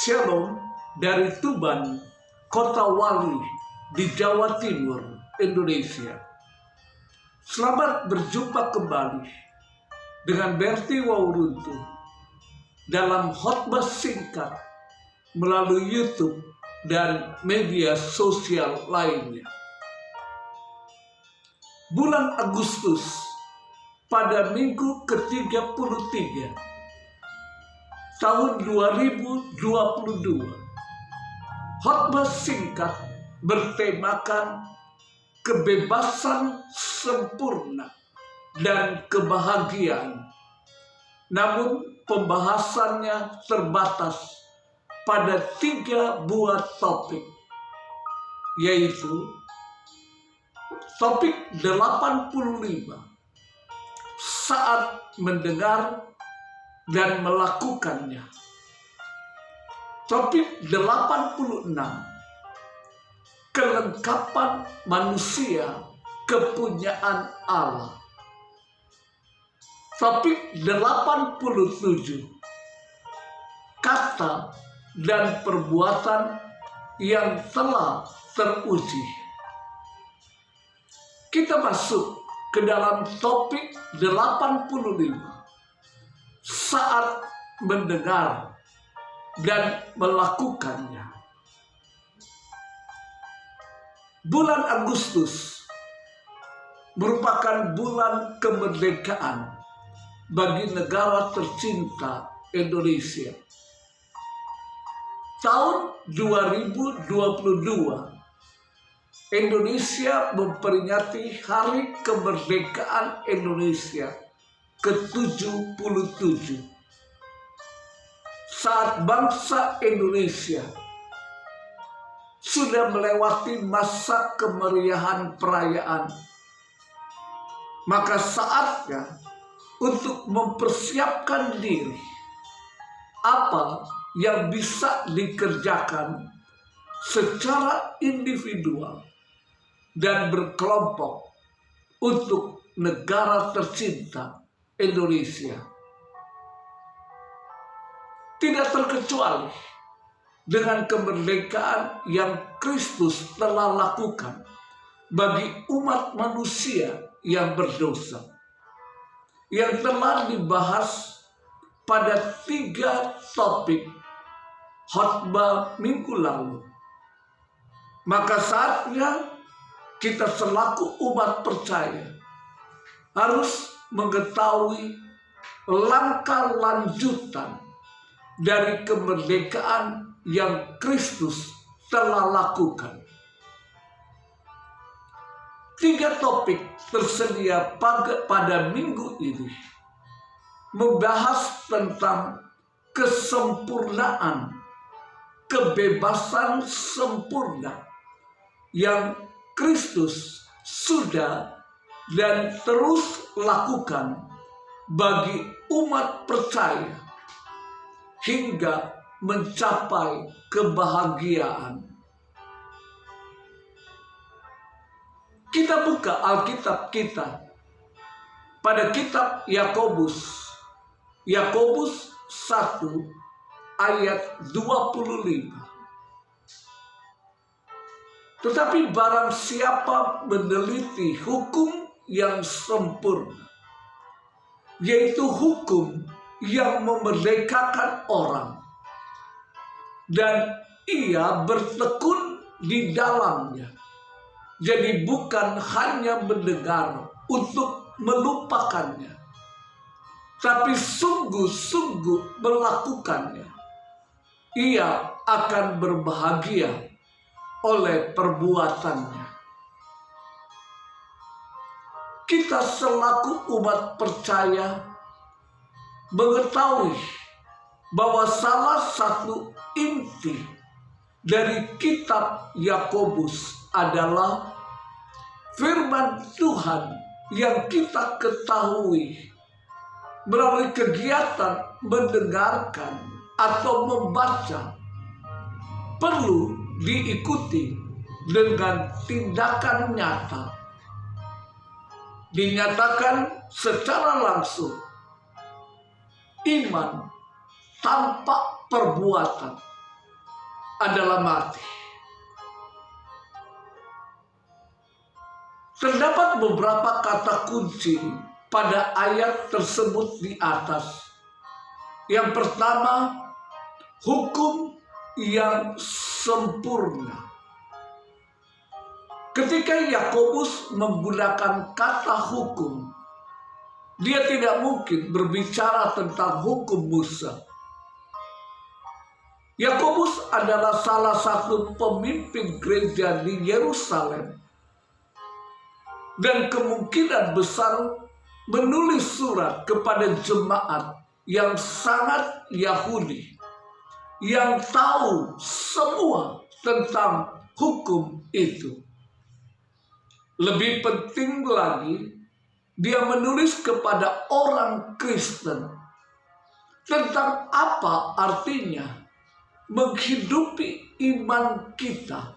Shalom dari Tuban, Kota Wali di Jawa Timur, Indonesia. Selamat berjumpa kembali dengan Berti Wauruntu dalam khotbah singkat melalui YouTube dan media sosial lainnya. Bulan Agustus pada minggu ke-33 tahun 2022, khotbah singkat bertemakan kebebasan sempurna dan kebahagiaan. Namun pembahasannya terbatas pada 3 buah topik, yaitu topik 85, saat mendengar dan melakukannya. Topik 86, kelengkapan manusia kepunyaan Allah. Topik 87, kata dan perbuatan yang telah teruji. Kita masuk ke dalam topik 85, saat mendengar dan melakukannya. Bulan Agustus merupakan bulan kemerdekaan bagi negara tercinta Indonesia. Tahun 2022, Indonesia memperingati Hari Kemerdekaan Indonesia ke-77. Saat bangsa Indonesia sudah melewati masa kemeriahan perayaan, maka saatnya untuk mempersiapkan diri apa yang bisa dikerjakan secara individual dan berkelompok untuk negara tercinta Indonesia. Tidak terkecuali dengan kemerdekaan yang Kristus telah lakukan bagi umat manusia yang berdosa, yang telah dibahas pada 3 topik khotbah minggu lalu. Maka saatnya kita selaku umat percaya harus mengetahui langkah lanjutan dari kemerdekaan yang Kristus telah lakukan. 3 topik tersedia pada minggu ini membahas tentang kesempurnaan, kebebasan sempurna yang Kristus sudah dan terus lakukan bagi umat percaya hingga mencapai kebahagiaan. Kita buka Alkitab kita pada kitab Yakobus 1 ayat 25. Tetapi barang siapa meneliti hukum yang sempurna, yaitu hukum yang memerdekakan orang, dan ia bertekun di dalamnya, jadi bukan hanya mendengar untuk melupakannya, tapi sungguh-sungguh melakukannya, ia akan berbahagia oleh perbuatannya. Kita selaku umat percaya mengetahui bahwa salah satu inti dari kitab Yakobus adalah firman Tuhan yang kita ketahui melalui kegiatan mendengarkan atau membaca perlu diikuti dengan tindakan nyata. Dinyatakan secara langsung, iman tanpa perbuatan adalah mati. Terdapat beberapa kata kunci pada ayat tersebut di atas. Yang pertama, hukum yang sempurna. Ketika Yakobus menggunakan kata hukum, dia tidak mungkin berbicara tentang hukum Musa. Yakobus adalah salah satu pemimpin gereja di Yerusalem dan kemungkinan besar menulis surat kepada jemaat yang sangat Yahudi, yang tahu semua tentang hukum itu. Lebih penting lagi, dia menulis kepada orang Kristen tentang apa artinya menghidupi iman kita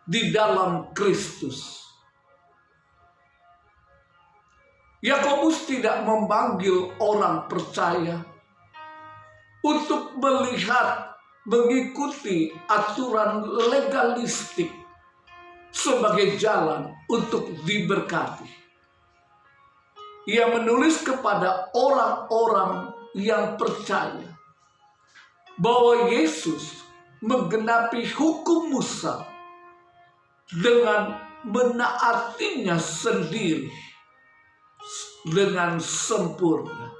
di dalam Kristus. Yakobus tidak memanggil orang percaya untuk melihat, mengikuti aturan legalistik sebagai jalan untuk diberkati. Ia menulis kepada orang-orang yang percaya bahwa Yesus menggenapi hukum Musa dengan menaatinya sendiri dengan sempurna.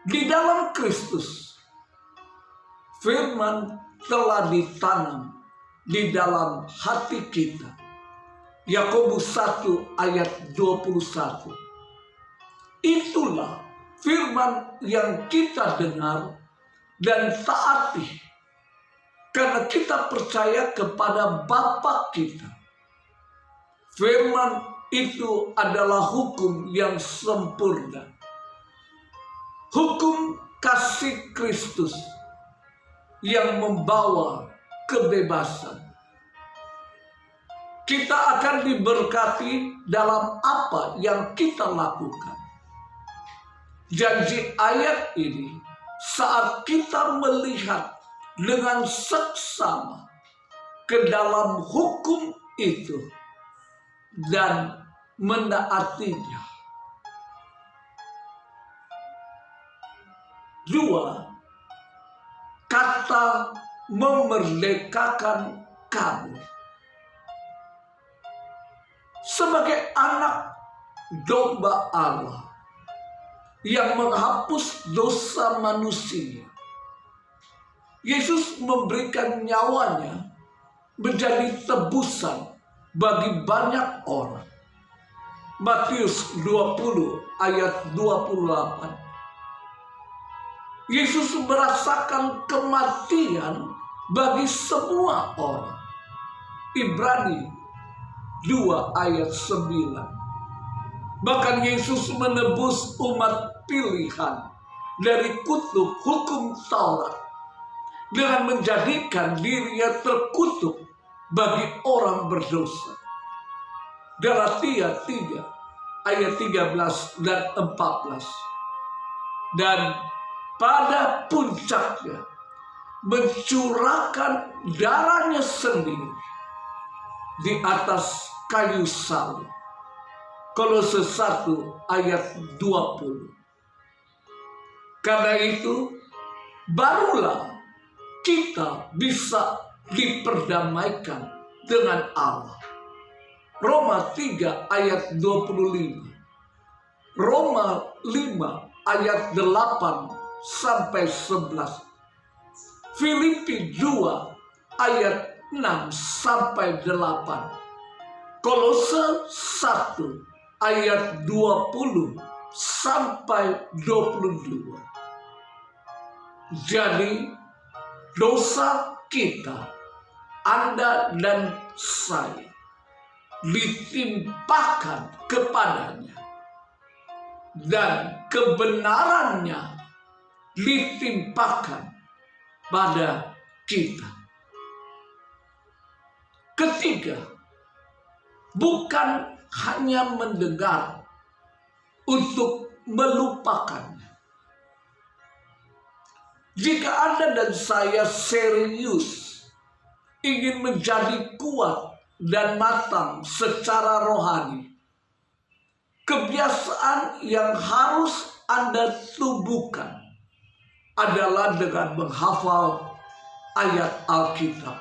Di dalam Kristus, firman telah ditanam di dalam hati kita. Yakobus 1 ayat 21. Itulah firman yang kita dengar dan taati, karena kita percaya kepada Bapa kita. Firman itu adalah hukum yang sempurna. Hukum kasih Kristus yang membawa kebebasan. Kita akan diberkati dalam apa yang kita lakukan. Janji ayat ini saat kita melihat dengan seksama ke dalam hukum itu dan menaatinya. 2. Kata memerdekakan kamu. Sebagai anak domba Allah yang menghapus dosa manusia, Yesus memberikan nyawanya menjadi tebusan bagi banyak orang. Matius 20 ayat 28. Yesus merasakan kematian bagi semua orang. Ibrani 2 ayat 9. Bahkan Yesus menebus umat pilihan dari kutuk hukum Taurat dengan menjadikan dirinya terkutuk bagi orang berdosa. Galatia 3 ayat 13 dan 14. Dan pada puncaknya mencurahkan darahnya sendiri di atas kayu salib. Kolose 1 ayat 20. Karena itu barulah kita bisa diperdamaikan dengan Allah. Roma 3 ayat 25. Roma 5 ayat 8 sampai 11. Filipi 2 ayat 6 sampai 8. Kolose 1 ayat 20 sampai 22. Jadi dosa kita, Anda dan saya, ditimpakan kepadanya, dan kebenarannya ditimpakan pada kita. Ketiga, bukan hanya mendengar untuk melupakannya. Jika Anda dan saya serius ingin menjadi kuat dan matang secara rohani, kebiasaan yang harus Anda tubuhkan adalah dengan menghafal ayat Alkitab.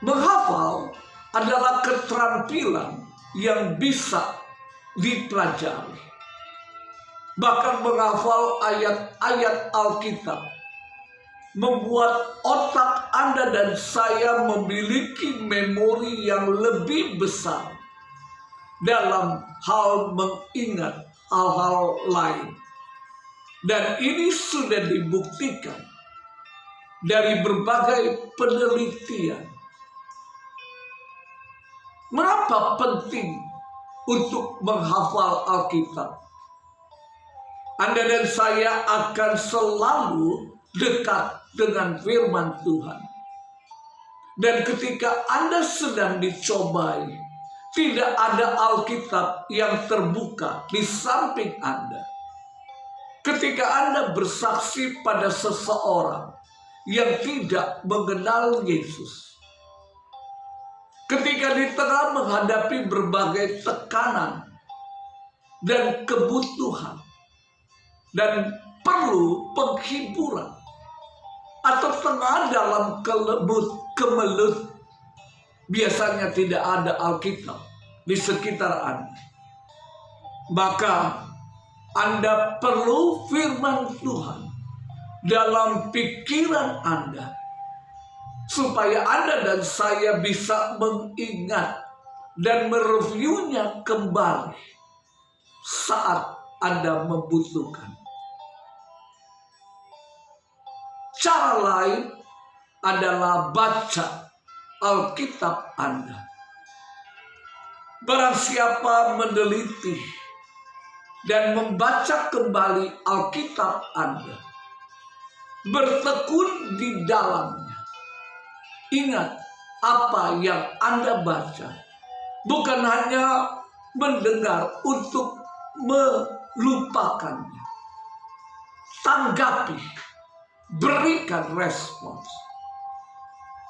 Menghafal adalah keterampilan yang bisa dipelajari. Bahkan menghafal ayat-ayat Alkitab membuat otak Anda dan saya memiliki memori yang lebih besar dalam hal mengingat hal-hal lain. Dan ini sudah dibuktikan dari berbagai penelitian. Mengapa penting untuk menghafal Alkitab? Anda dan saya akan selalu dekat dengan firman Tuhan. Dan ketika Anda sedang dicobai, tidak ada Alkitab yang terbuka di samping Anda. Ketika Anda bersaksi pada seseorang yang tidak mengenal Yesus, ketika di tengah menghadapi berbagai tekanan dan kebutuhan, dan perlu penghiburan, atau tengah dalam kemelut, biasanya tidak ada Alkitab di sekitar Anda. Maka Anda perlu firman Tuhan dalam pikiran Anda, supaya Anda dan saya bisa mengingat dan mereviewnya kembali saat Anda membutuhkan. Cara lain adalah baca Alkitab Anda. Barang siapa meneliti dan membaca kembali Alkitab Anda, bertekun di dalamnya, ingat apa yang Anda baca, bukan hanya mendengar untuk melupakannya. Tanggapi, berikan respons,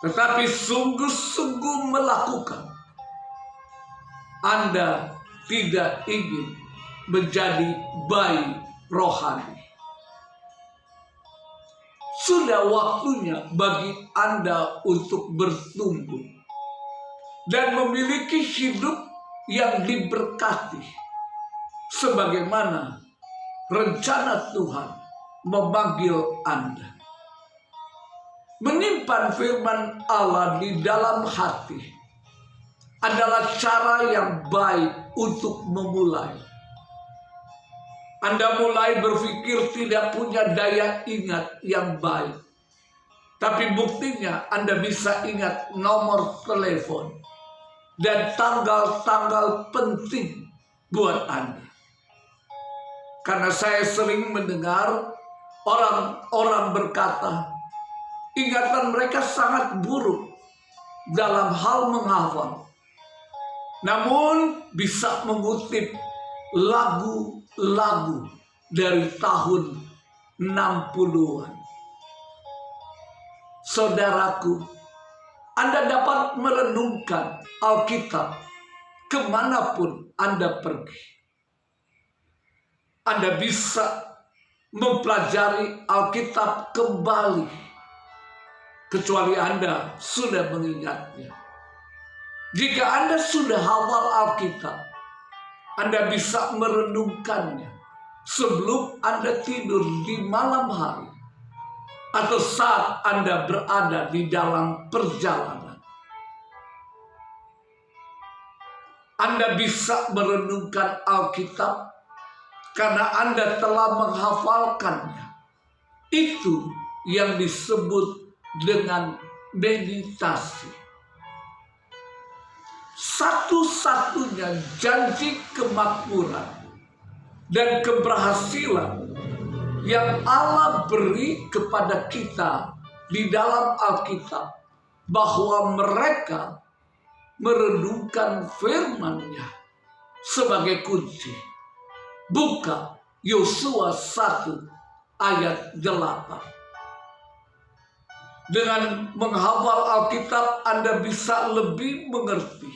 tetapi sungguh-sungguh melakukan. Anda tidak ingin menjadi bayi rohani. Sudah waktunya bagi Anda untuk bertumbuh dan memiliki hidup yang diberkati, sebagaimana rencana Tuhan memanggil Anda. Menyimpan firman Allah di dalam hati adalah cara yang baik untuk memulai. Anda mulai berpikir tidak punya daya ingat yang baik, tapi buktinya Anda bisa ingat nomor telepon dan tanggal-tanggal penting buat Anda. Karena saya sering mendengar orang-orang berkata, ingatan mereka sangat buruk dalam hal menghafal, namun bisa mengutip lagu-lagu dari tahun 60-an. Saudaraku, Anda dapat merenungkan Alkitab kemanapun Anda pergi. Anda bisa mempelajari Alkitab kembali, kecuali Anda sudah mengingatnya. Jika Anda sudah hafal Alkitab, Anda bisa merenungkannya sebelum Anda tidur di malam hari, atau saat Anda berada di dalam perjalanan. Anda bisa merenungkan Alkitab karena Anda telah menghafalkannya. Itu yang disebut dengan meditasi. Satu-satunya janji kemakmuran dan keberhasilan yang Allah beri kepada kita di dalam Alkitab, bahwa mereka merenungkan firman-Nya sebagai kunci. Buka Yosua 1 ayat 8. Dengan menghafal Alkitab, Anda bisa lebih mengerti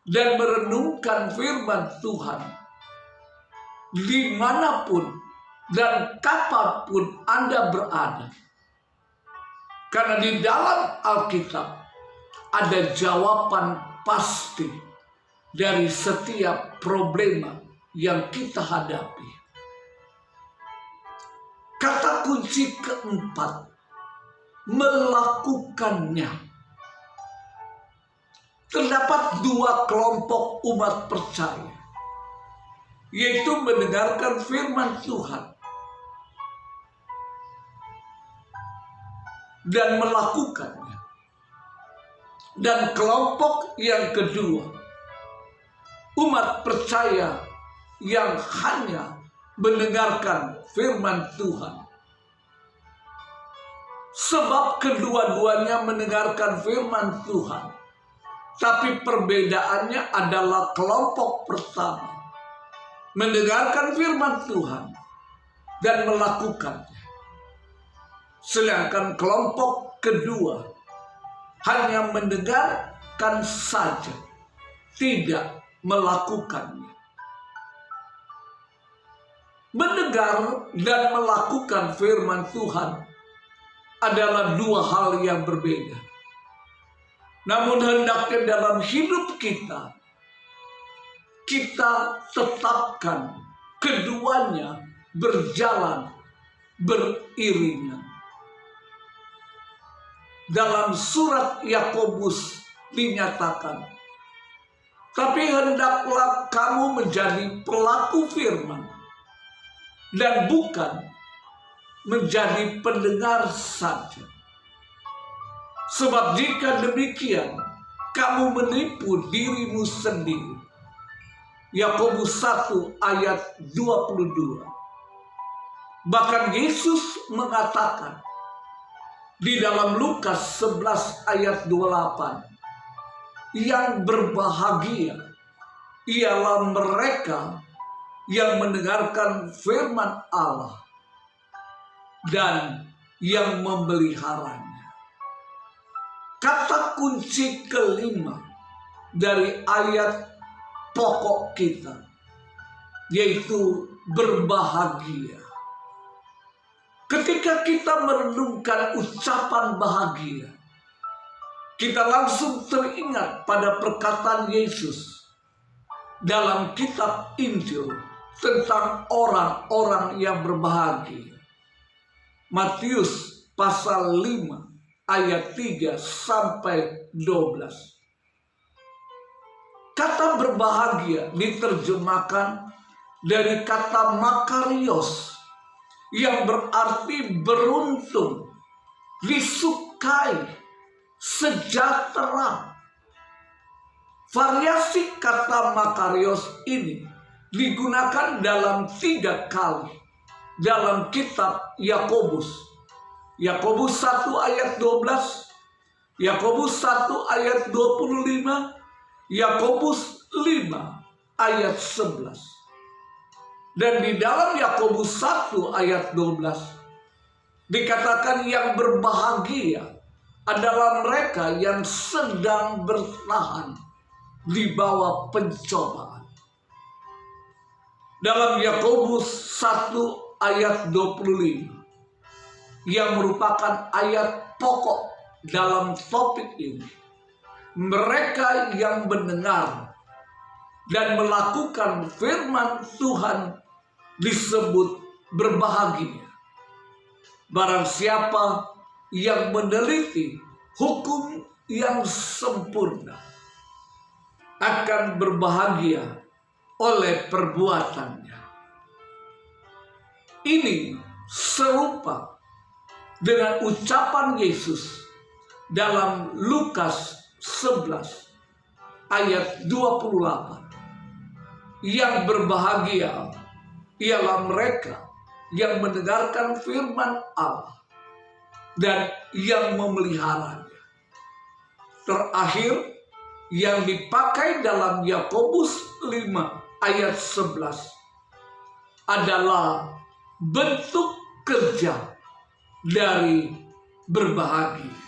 dan merenungkan firman Tuhan dimanapun dan kapanpun Anda berada. Karena di dalam Alkitab ada jawaban pasti dari setiap problema yang kita hadapi. Kata kunci keempat, melakukannya. Terdapat dua kelompok umat percaya, yaitu mendengarkan firman Tuhan dan melakukannya. Dan kelompok yang kedua, umat percaya yang hanya mendengarkan firman Tuhan. Sebab kedua-duanya mendengarkan firman Tuhan, tapi perbedaannya adalah kelompok pertama mendengarkan firman Tuhan dan melakukannya, sedangkan kelompok kedua hanya mendengarkan saja, tidak melakukannya. Mendengar dan melakukan firman Tuhan adalah dua hal yang berbeda. Namun hendaknya dalam hidup kita tetapkan keduanya berjalan beriringan. Dalam surat Yakobus dinyatakan, tapi hendaklah kamu menjadi pelaku firman dan bukan menjadi pendengar saja. Sebab jika demikian, kamu menipu dirimu sendiri. Yakobus 1 ayat 22. Bahkan Yesus mengatakan di dalam Lukas 11 ayat 28, yang berbahagia ialah mereka yang mendengarkan firman Allah dan yang memeliharanya. Kata kunci kelima dari ayat pokok kita yaitu berbahagia. Ketika kita merenungkan ucapan bahagia, kita langsung teringat pada perkataan Yesus dalam kitab Injil tentang orang-orang yang berbahagia. Matius pasal 5 ayat 3 sampai 12. Kata berbahagia diterjemahkan dari kata makarios yang berarti beruntung, disukai, sejahtera. Variasi kata makarios ini digunakan dalam 3 kali dalam kitab Yakobus. Yakobus 1 ayat 12, Yakobus 1 ayat 25, Yakobus 5 ayat 11. Dan di dalam Yakobus 1 ayat 12 dikatakan yang berbahagia adalah mereka yang sedang bertahan di bawah pencobaan. Dalam Yakobus 1 ayat 25 yang merupakan ayat pokok dalam topik ini, mereka yang mendengar dan melakukan firman Tuhan disebut berbahagia. Barang siapa yang meneliti hukum yang sempurna akan berbahagia oleh perbuatannya. Ini serupa dengan ucapan Yesus dalam Lukas 11 ayat 28. Yang berbahagia ialah mereka yang mendengarkan firman Allah dan yang memeliharanya. Terakhir, yang dipakai dalam Yakobus 5 ayat 11 adalah bentuk kerja dari berbahagia.